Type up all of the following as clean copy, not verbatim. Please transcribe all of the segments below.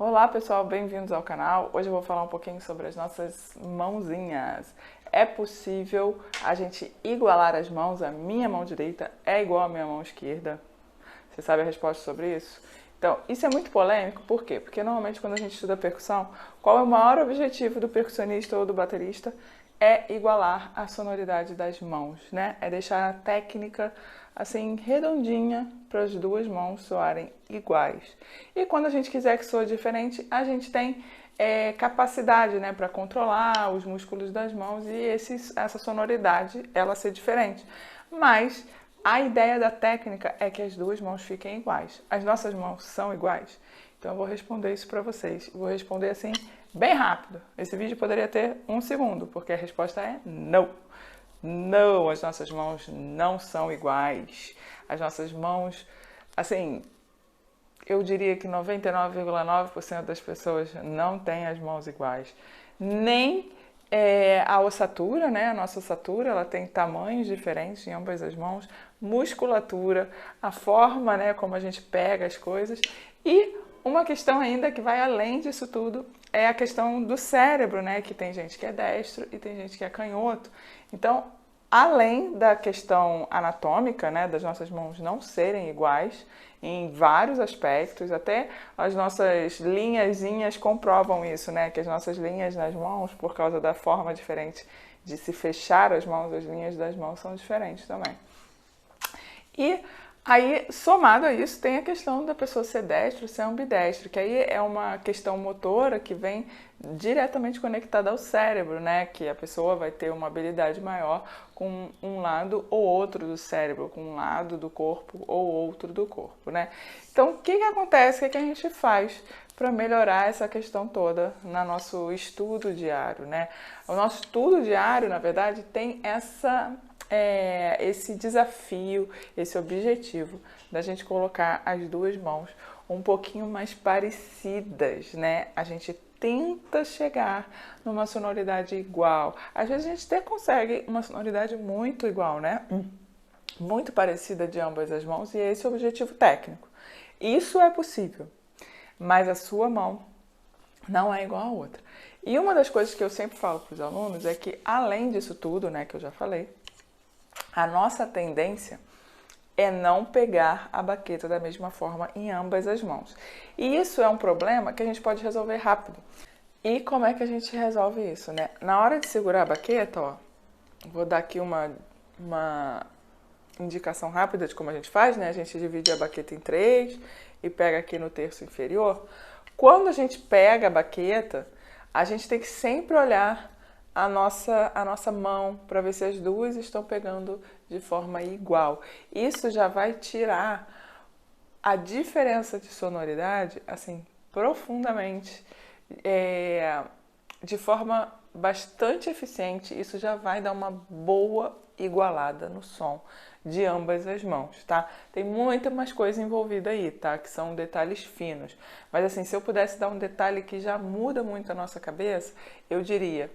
Olá pessoal, bem-vindos ao canal. Hoje eu vou falar um pouquinho sobre as nossas mãozinhas. É possível a gente igualar as mãos? A minha mão direita é igual à minha mão esquerda? Você sabe a resposta sobre isso? Então, isso é muito polêmico, por quê? Porque normalmente quando a gente estuda percussão, qual é o maior objetivo do percussionista ou do baterista? É igualar a sonoridade das mãos, né? É deixar a técnica assim redondinha para as duas mãos soarem iguais. E quando a gente quiser que soe diferente, a gente tem capacidade, né, para controlar os músculos das mãos e essa sonoridade ela ser diferente. Mas a ideia da técnica é que as duas mãos fiquem iguais. As nossas mãos são iguais? Então eu vou responder isso para vocês. Vou responder assim, bem rápido. Esse vídeo poderia ter 1 segundo, porque a resposta é não. Não, as nossas mãos não são iguais. As nossas mãos, assim, eu diria que 99,9% das pessoas não têm as mãos iguais. Nem a ossatura, né? A nossa ossatura, ela tem tamanhos diferentes em ambas as mãos, musculatura, a forma, né, como a gente pega as coisas. E uma questão ainda que vai além disso tudo é a questão do cérebro, né? Que tem gente que é destro e tem gente que é canhoto. Então, além da questão anatômica, né, das nossas mãos não serem iguais em vários aspectos, até as nossas linhazinhas comprovam isso, né, que as nossas linhas nas mãos, por causa da forma diferente de se fechar as mãos, as linhas das mãos são diferentes também. E aí, somado a isso, tem a questão da pessoa ser destro, ser ambidestro, que aí é uma questão motora que vem diretamente conectada ao cérebro, né? Que a pessoa vai ter uma habilidade maior com um lado ou outro do cérebro, com um lado do corpo ou outro do corpo, né? Então, o que acontece? O que a gente faz para melhorar essa questão toda no nosso estudo diário, né? O nosso estudo diário, na verdade, tem esse desafio, esse objetivo da gente colocar as duas mãos um pouquinho mais parecidas, né? A gente tenta chegar numa sonoridade igual. Às vezes a gente até consegue uma sonoridade muito igual, né? Muito parecida de ambas as mãos, e esse é o objetivo técnico. Isso é possível, mas a sua mão não é igual a outra. E uma das coisas que eu sempre falo para os alunos é que, além disso tudo, né, que eu já falei, a nossa tendência é não pegar a baqueta da mesma forma em ambas as mãos. E isso é um problema que a gente pode resolver rápido. E como é que a gente resolve isso, né? Na hora de segurar a baqueta, ó, vou dar aqui uma indicação rápida de como a gente faz, né? A gente divide a baqueta em 3 e pega aqui no terço inferior. Quando a gente pega a baqueta, a gente tem que sempre olhar a nossa mão para ver se as duas estão pegando de forma igual. Isso já vai tirar a diferença de sonoridade, assim, profundamente, de forma bastante eficiente. Isso já vai dar uma boa igualada no som de ambas as mãos, tá? Tem muita mais coisa envolvida aí, tá? Que são detalhes finos. Mas assim, se eu pudesse dar um detalhe que já muda muito a nossa cabeça, eu diria: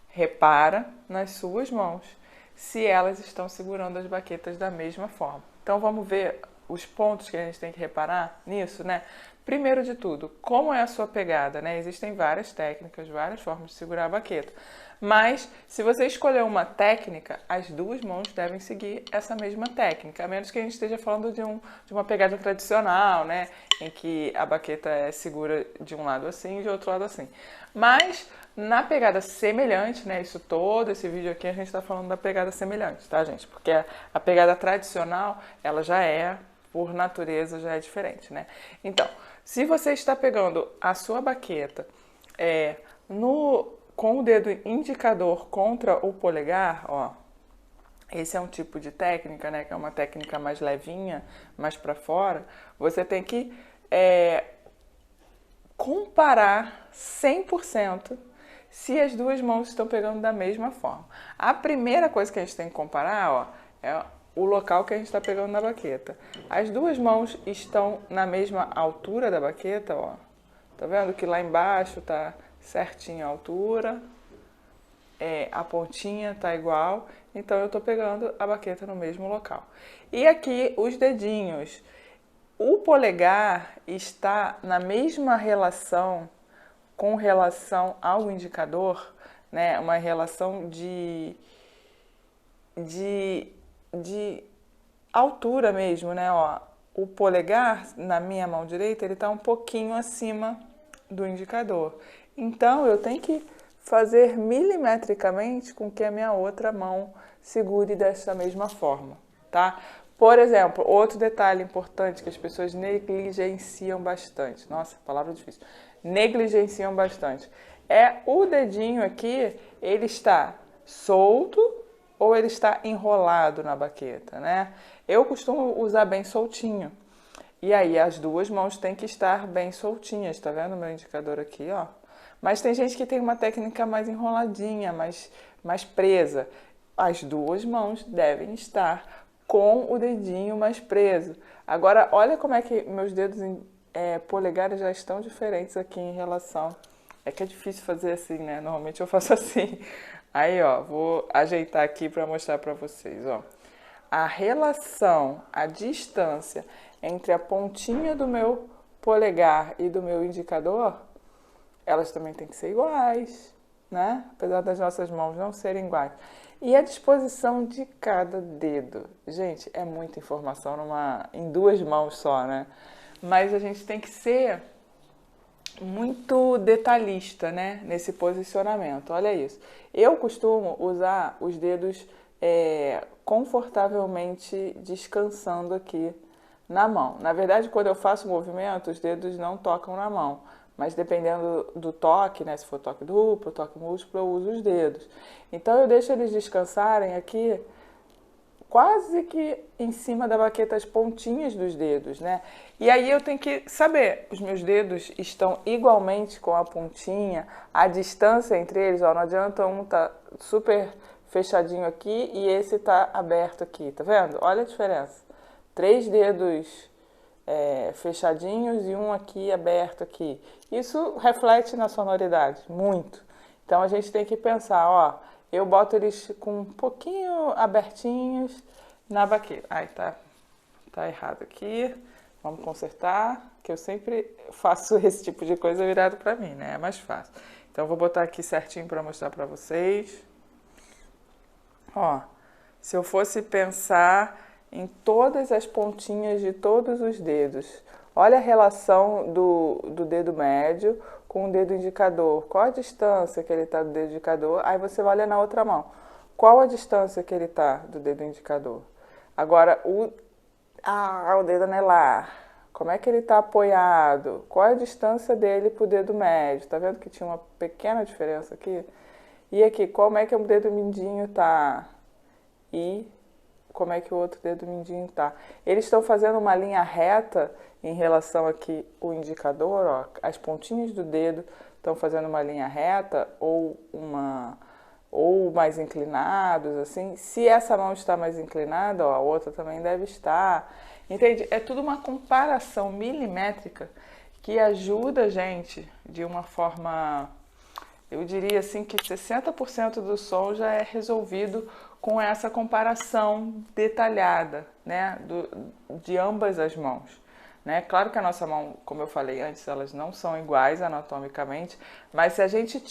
repara nas suas mãos se elas estão segurando as baquetas da mesma forma. Então vamos ver os pontos que a gente tem que reparar nisso, né? Primeiro de tudo, como é a sua pegada, né? Existem várias técnicas, várias formas de segurar a baqueta. Mas, se você escolher uma técnica, as duas mãos devem seguir essa mesma técnica, a menos que a gente esteja falando de uma pegada tradicional, né? Em que a baqueta é segura de um lado assim e de outro lado assim. Mas, na pegada semelhante, né? Esse vídeo aqui a gente está falando da pegada semelhante, tá, gente? Porque a pegada tradicional, ela já é, por natureza, já é diferente, né? Então, se você está pegando a sua baqueta com o dedo indicador contra o polegar, ó, esse é um tipo de técnica, né, que é uma técnica mais levinha, mais para fora, você tem que comparar 100% se as duas mãos estão pegando da mesma forma. A primeira coisa que a gente tem que comparar, ó, é o local que a gente está pegando na baqueta. As duas mãos estão na mesma altura da baqueta, ó. Tá vendo que lá embaixo tá certinho a altura, a pontinha tá igual, então eu tô pegando a baqueta no mesmo local. E aqui os dedinhos. o polegar está na mesma relação com relação ao indicador, né? Uma relação de altura mesmo, né? Ó, o polegar na minha mão direita ele está um pouquinho acima do indicador. Então eu tenho que fazer milimetricamente com que a minha outra mão segure dessa mesma forma, tá? Por exemplo, outro detalhe importante que as pessoas negligenciam bastante. Nossa, palavra difícil. Negligenciam bastante. É o dedinho aqui, ele está solto ou ele está enrolado na baqueta, né? Eu costumo usar bem soltinho. E aí as duas mãos têm que estar bem soltinhas, tá vendo o meu indicador aqui, ó? Mas tem gente que tem uma técnica mais enroladinha, mais presa. As duas mãos devem estar com o dedinho mais preso. Agora, olha como é que meus dedos polegares já estão diferentes aqui em relação... É que é difícil fazer assim, né? Normalmente eu faço assim. Aí, ó, vou ajeitar aqui para mostrar para vocês, ó. A relação, a distância entre a pontinha do meu polegar e do meu indicador, elas também têm que ser iguais, né? Apesar das nossas mãos não serem iguais. E a disposição de cada dedo. Gente, é muita informação em duas mãos só, né? Mas a gente tem que ser muito detalhista, né? Nesse posicionamento. Olha isso. Eu costumo usar os dedos confortavelmente descansando aqui na mão. Na verdade, quando eu faço o movimento, os dedos não tocam na mão. Mas dependendo do toque, né? Se for toque duplo, toque múltiplo, eu uso os dedos. Então eu deixo eles descansarem aqui quase que em cima da baqueta, as pontinhas dos dedos, né? E aí eu tenho que saber, os meus dedos estão igualmente com a pontinha, a distância entre eles, ó, não adianta um tá super fechadinho aqui e esse tá aberto aqui, tá vendo? Olha a diferença. 3 dedos fechadinhos e um aqui aberto aqui. Isso reflete na sonoridade, muito. Então a gente tem que pensar, ó, eu boto eles com um pouquinho abertinhos na baqueta. Ai, tá errado aqui. Vamos consertar, que eu sempre faço esse tipo de coisa virado para mim, né? É mais fácil. Então, eu vou botar aqui certinho para mostrar para vocês. Ó, se eu fosse pensar em todas as pontinhas de todos os dedos, olha a relação do dedo médio com o dedo indicador. Qual a distância que ele está do dedo indicador? Aí você olha na outra mão. Qual a distância que ele está do dedo indicador? Agora, o dedo anelar. Como é que ele está apoiado? Qual é a distância dele para o dedo médio? Tá vendo que tinha uma pequena diferença aqui? E aqui, como é que o dedo mindinho tá? E como é que o outro dedo mindinho tá? Eles estão fazendo uma linha reta em relação aqui o indicador, ó, as pontinhas do dedo estão fazendo uma linha reta ou mais inclinados, assim. Se essa mão está mais inclinada, ó, a outra também deve estar. Entende? É tudo uma comparação milimétrica que ajuda a gente de uma forma, eu diria assim que 60% do som já é resolvido com essa comparação detalhada, né, de ambas as mãos. Né? Claro que a nossa mão, como eu falei antes, elas não são iguais anatomicamente, mas se a gente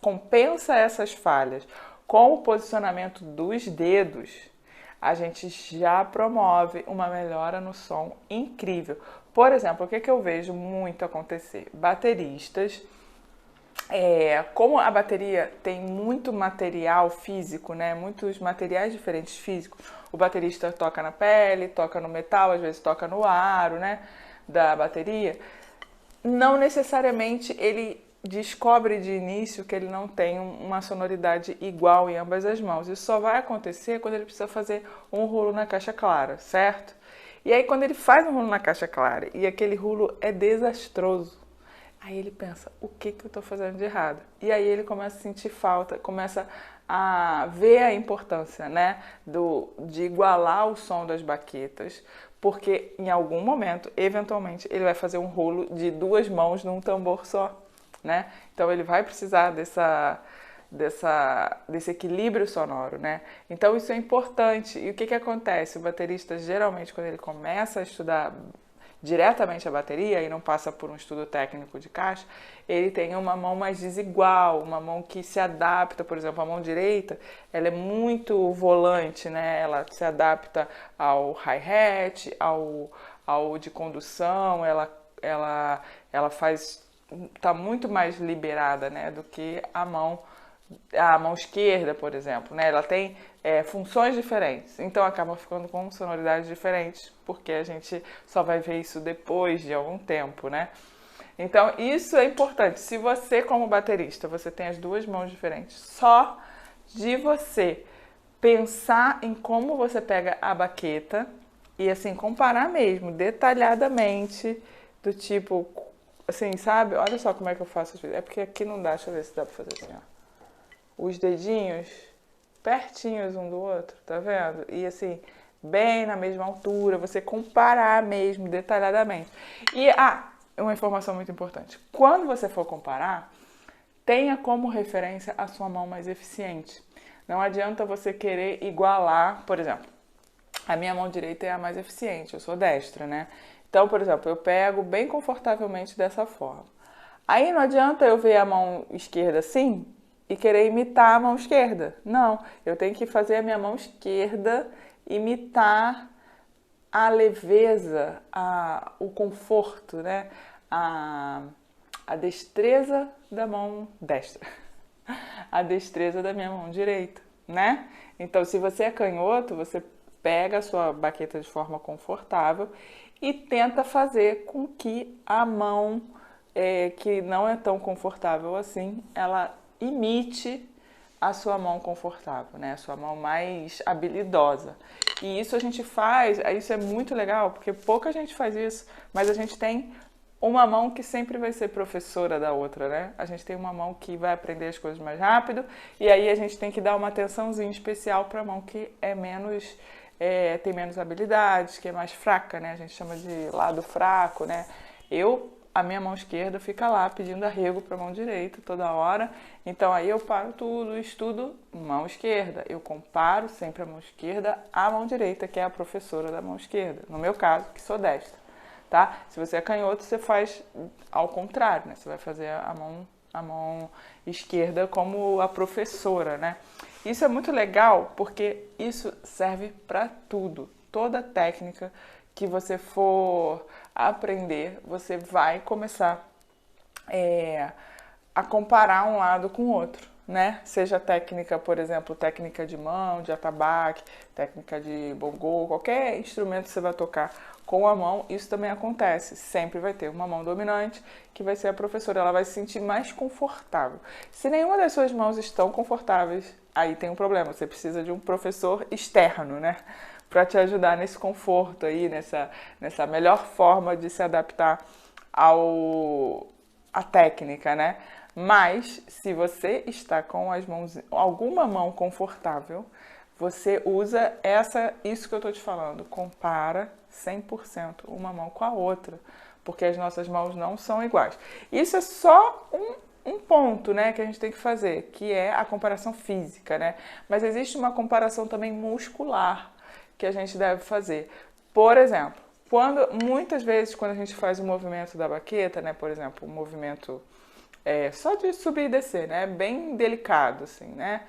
compensa essas falhas com o posicionamento dos dedos, a gente já promove uma melhora no som incrível. Por exemplo, o que eu vejo muito acontecer? Bateristas, como a bateria tem muito material físico, né? Muitos materiais diferentes físicos, o baterista toca na pele, toca no metal, às vezes toca no aro, né, da bateria. Não necessariamente ele descobre de início que ele não tem uma sonoridade igual em ambas as mãos. Isso só vai acontecer quando ele precisa fazer um rulo na caixa clara, certo? E aí quando ele faz um rulo na caixa clara e aquele rulo é desastroso, aí ele pensa, o que eu estou fazendo de errado? E aí ele começa a sentir falta, começa a ver a importância, né, de igualar o som das baquetas, porque em algum momento, eventualmente, ele vai fazer um rolo de 2 mãos num tambor só, né? Então ele vai precisar desse equilíbrio sonoro, né? Então isso é importante. E o que que acontece? O baterista, geralmente, quando ele começa a estudar diretamente a bateria e não passa por um estudo técnico de caixa, ele tem uma mão mais desigual, uma mão que se adapta, por exemplo, a mão direita, ela é muito volante, né? Ela se adapta ao hi-hat, ao de condução, ela faz, tá muito mais liberada, né, do que a mão esquerda, por exemplo, né? Ela tem funções diferentes, então acaba ficando com sonoridades diferentes, porque a gente só vai ver isso depois de algum tempo, né? Então isso é importante. Se você, como baterista, você tem as duas mãos diferentes, só de você pensar em como você pega a baqueta e assim comparar mesmo, detalhadamente, do tipo, assim, sabe? Olha só como é que eu faço às vezes. É porque aqui não dá, deixa eu ver se dá pra fazer assim, ó. Os dedinhos pertinhos um do outro, tá vendo? E assim, bem na mesma altura, você comparar mesmo, detalhadamente. E, uma informação muito importante. Quando você for comparar, tenha como referência a sua mão mais eficiente. Não adianta você querer igualar, por exemplo, a minha mão direita é a mais eficiente, eu sou destra, né? Então, por exemplo, eu pego bem confortavelmente dessa forma. Aí não adianta eu ver a mão esquerda assim e querer imitar a mão esquerda. Não, eu tenho que fazer a minha mão esquerda imitar a leveza, o conforto, né? A destreza da mão destra, a destreza da minha mão direita, né? Então, se você é canhoto, você pega a sua baqueta de forma confortável e tenta fazer com que a mão que não é tão confortável assim, ela imite a sua mão confortável, né? A sua mão mais habilidosa. E isso a gente faz, isso é muito legal, porque pouca gente faz isso, mas a gente tem uma mão que sempre vai ser professora da outra, né? A gente tem uma mão que vai aprender as coisas mais rápido, e aí a gente tem que dar uma atençãozinha especial para a mão que é menos, tem menos habilidades, que é mais fraca, né? A gente chama de lado fraco, né? A minha mão esquerda fica lá pedindo arrego para a mão direita toda hora. Então aí eu paro tudo, estudo mão esquerda. Eu comparo sempre a mão esquerda à mão direita, que é a professora da mão esquerda. No meu caso, que sou destra, tá? Se você é canhoto, você faz ao contrário, né? Você vai fazer a mão esquerda como a professora, né? Isso é muito legal porque isso serve para tudo. Toda técnica que você for aprender, você vai começar a comparar um lado com o outro, né? Seja técnica, por exemplo, técnica de mão, de atabaque, técnica de bongô, qualquer instrumento que você vai tocar com a mão, isso também acontece. Sempre vai ter uma mão dominante, que vai ser a professora, ela vai se sentir mais confortável. Se nenhuma das suas mãos estão confortáveis, aí tem um problema, você precisa de um professor externo, né? Para te ajudar nesse conforto aí, nessa melhor forma de se adaptar à técnica, né? Mas, se você está com as mãos, alguma mão confortável, você usa isso que eu estou te falando, compara 100% uma mão com a outra, porque as nossas mãos não são iguais. Isso é só um ponto, né, que a gente tem que fazer, que é a comparação física, né? Mas existe uma comparação também muscular que a gente deve fazer. Por exemplo, muitas vezes quando a gente faz o movimento da baqueta, né, por exemplo, o movimento só de subir e descer, né, bem delicado, assim, né?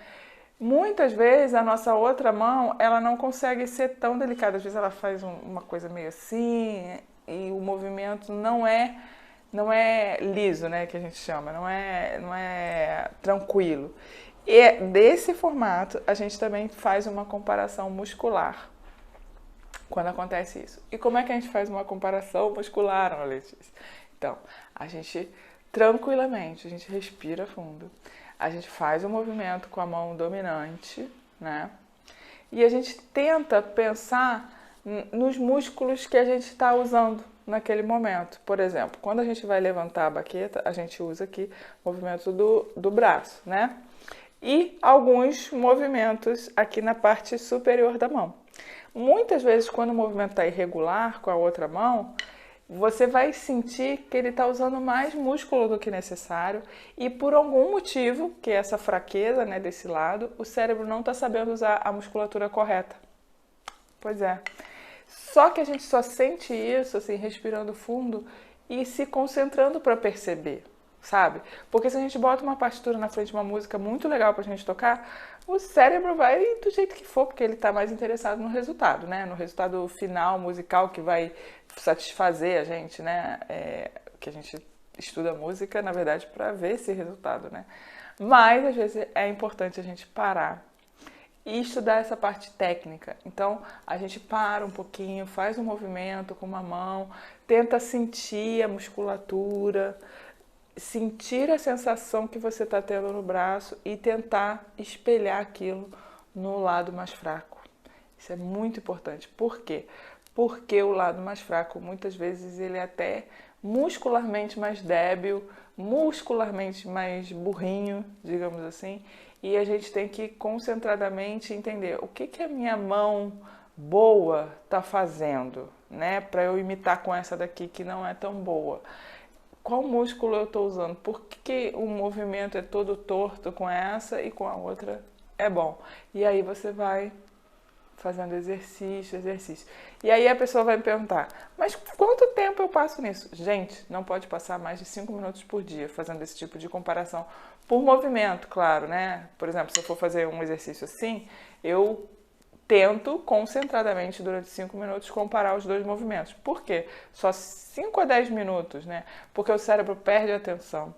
Muitas vezes a nossa outra mão, ela não consegue ser tão delicada. Às vezes ela faz uma coisa meio assim e o movimento não é liso, né, que a gente chama, não é tranquilo. E desse formato, a gente também faz uma comparação muscular quando acontece isso. E como é que a gente faz uma comparação muscular, Ana Letícia? Então, a gente tranquilamente, a gente respira fundo, a gente faz o movimento com a mão dominante, né? E a gente tenta pensar nos músculos que a gente está usando naquele momento. Por exemplo, quando a gente vai levantar a baqueta, a gente usa aqui o movimento do braço, né? E alguns movimentos aqui na parte superior da mão. Muitas vezes, quando o movimento está irregular com a outra mão, você vai sentir que ele está usando mais músculo do que necessário e por algum motivo, que é essa fraqueza, né, desse lado, o cérebro não está sabendo usar a musculatura correta. Pois é. Só que a gente só sente isso, assim, respirando fundo e se concentrando para perceber, sabe? Porque se a gente bota uma partitura na frente de uma música muito legal pra gente tocar, o cérebro vai do jeito que for, porque ele tá mais interessado no resultado, né? No resultado final musical que vai satisfazer a gente, né? Que a gente estuda música, na verdade, para ver esse resultado, né? Mas, às vezes, é importante a gente parar e estudar essa parte técnica. Então, a gente para um pouquinho, faz um movimento com uma mão, tenta sentir a musculatura, sentir a sensação que você está tendo no braço e tentar espelhar aquilo no lado mais fraco. Isso é muito importante. Por quê? Porque o lado mais fraco, muitas vezes, ele é até muscularmente mais débil, muscularmente mais burrinho, digamos assim, e a gente tem que concentradamente entender o que a minha mão boa está fazendo, né? Para eu imitar com essa daqui que não é tão boa. Qual músculo eu estou usando? Por que o movimento é todo torto com essa e com a outra é bom? E aí você vai fazendo exercício. E aí a pessoa vai me perguntar, mas quanto tempo eu passo nisso? Gente, não pode passar mais de 5 minutos por dia fazendo esse tipo de comparação. Por movimento, claro, né? Por exemplo, se eu for fazer um exercício assim, eu tento concentradamente durante 5 minutos comparar os dois movimentos. Por quê? Só 5 a 10 minutos, né? Porque o cérebro perde a atenção.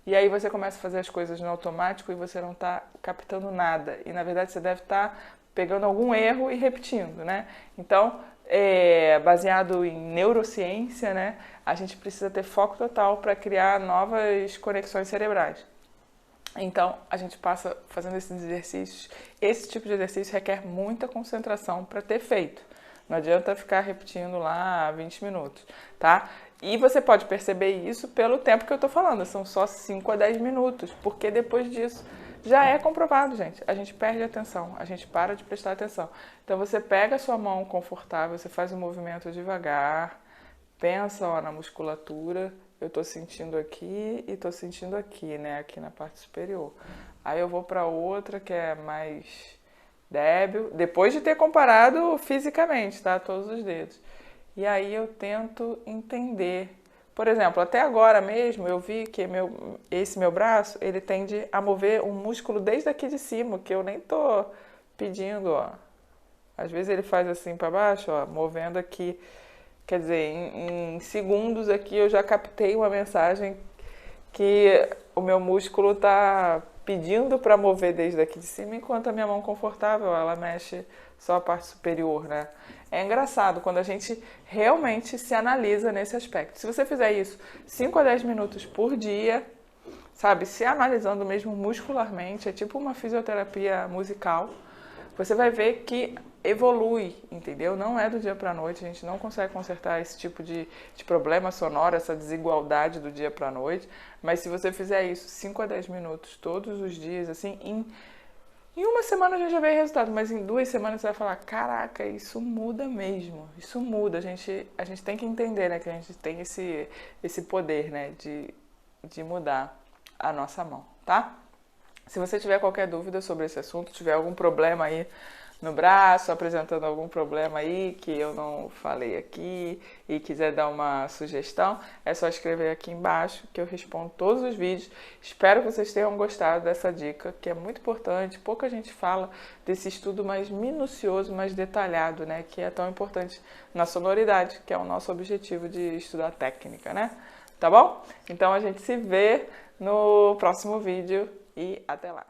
E aí você começa a fazer as coisas no automático e você não está captando nada. E na verdade você deve estar pegando algum erro e repetindo, né? Então, baseado em neurociência, né? A gente precisa ter foco total para criar novas conexões cerebrais. Então, a gente passa fazendo esses exercícios. Esse tipo de exercício requer muita concentração para ter feito. Não adianta ficar repetindo lá 20 minutos, tá? E você pode perceber isso pelo tempo que eu tô falando. São só 5 a 10 minutos, porque depois disso já é comprovado, gente. A gente perde a atenção, a gente para de prestar atenção. Então, você pega a sua mão confortável, você faz um movimento devagar, pensa na musculatura. Eu tô sentindo aqui e tô sentindo aqui, né? Aqui na parte superior. Aí eu vou para outra que é mais débil, depois de ter comparado fisicamente, tá? Todos os dedos. E aí eu tento entender. Por exemplo, até agora mesmo eu vi que esse meu braço, ele tende a mover um músculo desde aqui de cima, que eu nem tô pedindo, ó. Às vezes ele faz assim para baixo, ó, movendo aqui. Quer dizer, em segundos aqui eu já captei uma mensagem que o meu músculo está pedindo para mover desde aqui de cima, enquanto a minha mão confortável, ela mexe só a parte superior, né? É engraçado quando a gente realmente se analisa nesse aspecto. Se você fizer isso 5 a 10 minutos por dia, sabe, se analisando mesmo muscularmente, é tipo uma fisioterapia musical, você vai ver que evolui, entendeu? Não é do dia para a noite, a gente não consegue consertar esse tipo de problema sonoro, essa desigualdade do dia para a noite, mas se você fizer isso 5 a 10 minutos todos os dias, assim, em uma semana a gente já vê resultado, mas em 2 semanas você vai falar, caraca, isso muda mesmo, isso muda, a gente tem que entender, né, que a gente tem esse poder, né, de mudar a nossa mão, tá? Se você tiver qualquer dúvida sobre esse assunto, tiver algum problema aí no braço, apresentando algum problema aí que eu não falei aqui e quiser dar uma sugestão, é só escrever aqui embaixo que eu respondo todos os vídeos. Espero que vocês tenham gostado dessa dica, que é muito importante. Pouca gente fala desse estudo mais minucioso, mais detalhado, né? Que é tão importante na sonoridade, que é o nosso objetivo de estudar técnica, né? Tá bom? Então a gente se vê no próximo vídeo e até lá!